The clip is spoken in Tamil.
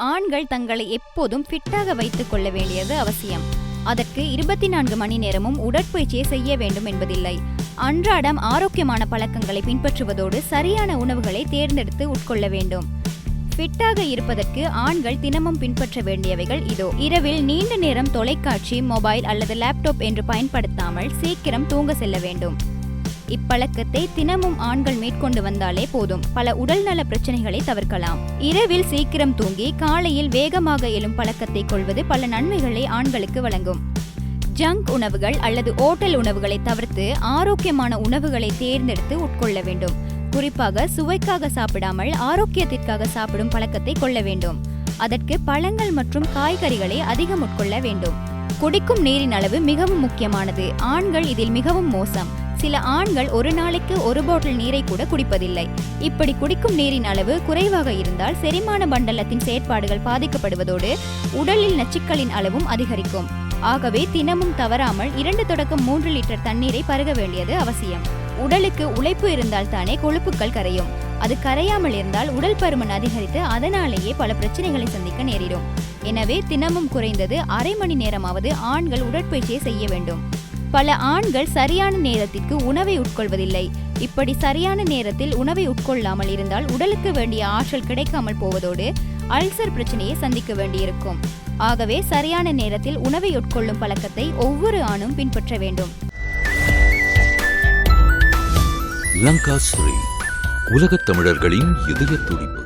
ஆண்கள் தங்களை எப்போதும் ஃபிட்டாக வைத்துக் கொள்ள வேண்டியது அவசியம். அதற்கு 24 மணி நேரமும் உடற்பயிற்சியை செய்ய வேண்டும் என்பதில்லை. அன்றாடம் ஆரோக்கியமான பழக்கங்களை பின்பற்றுவதோடு சரியான உணவுகளை தேர்ந்தெடுத்து உட்கொள்ள வேண்டும். ஃபிட்டாக இருப்பதற்கு ஆண்கள் தினமும் பின்பற்ற வேண்டியவைகள் இதோ. இரவில் நீண்ட நேரம் தொலைக்காட்சி, மொபைல் அல்லது லேப்டாப் என்று பயன்படுத்தாமல் சீக்கிரம் தூங்க செல்ல வேண்டும். இப்பழக்கத்தை தினமும் ஆண்கள் மேற்கொண்டு வந்தாலே போதும், பல உடல்நல பிரச்சனைகளை தவிர்க்கலாம். இரவில் சீக்கிரம் தூங்கி காலையில் வேகமாக எழும் பழக்கத்தை கொள்வது பல நன்மைகளை ஆண்களுக்கு வழங்கும். ஜங்க் உணவுகள் அல்லது ஓட்டல் உணவுகளை தவிர்த்து ஆரோக்கியமான உணவுகளை தேர்ந்தெடுத்து உட்கொள்ள வேண்டும். குறிப்பாக சுவைக்காக சாப்பிடாமல் ஆரோக்கியத்திற்காக சாப்பிடும் பழக்கத்தை கொள்ள வேண்டும். அதற்கு பழங்கள் மற்றும் காய்கறிகளை அதிகம் உட்கொள்ள வேண்டும். குடிக்கும் நீரின் அளவு மிகவும் முக்கியமானது. ஆண்கள் இதில் மிகவும் மோசம். சில ஆண்கள் ஒரு நாளைக்கு 1 பாட்டில் நீரை கூட குடிப்பதில்லை. இப்படி குடிக்கும் நீரின் அளவு குறைவாக இருந்தால் செரிமான மண்டலத்தின் செயற்பாடுகள் பாதிக்கப்படுவதோடு உடலில் நச்சுக்களின் அளவும் அதிகரிக்கும். ஆகவே தினமும் தவறாமல் 2 தொடக்கம் 3 லிட்டர் தண்ணீரை பருக வேண்டியது அவசியம். உடலுக்கு உழைப்பு இருந்தால் தானே கொழுப்புக்கள் கரையும். அது கரையாமல் இருந்தால் உடல் பருமன் அதிகரித்து அதனாலேயே பல பிரச்சனைகளை சந்திக்க நேரிடும். எனவே தினமும் குறைந்தது அரை மணி நேரமாவது ஆண்கள் உடற்பயிற்சியை செய்ய வேண்டும். பல ஆண்கள் சரியான நேரத்திற்கு உணவை உட்கொள்வதில்லை. இப்படி சரியான நேரத்தில் உணவை உட்கொள்ளாமல் இருந்தால் உடலுக்கு வேண்டிய ஆற்றல் கிடைக்காமல் போவதோடு அல்சர் பிரச்சனையை சந்திக்க வேண்டியிருக்கும். ஆகவே சரியான நேரத்தில் உணவை உட்கொள்ளும் பழக்கத்தை ஒவ்வொரு ஆணும் பின்பற்ற வேண்டும். லங்காஸ்ரீ, உலகத் தமிழர்களின் இதய துடிப்பு.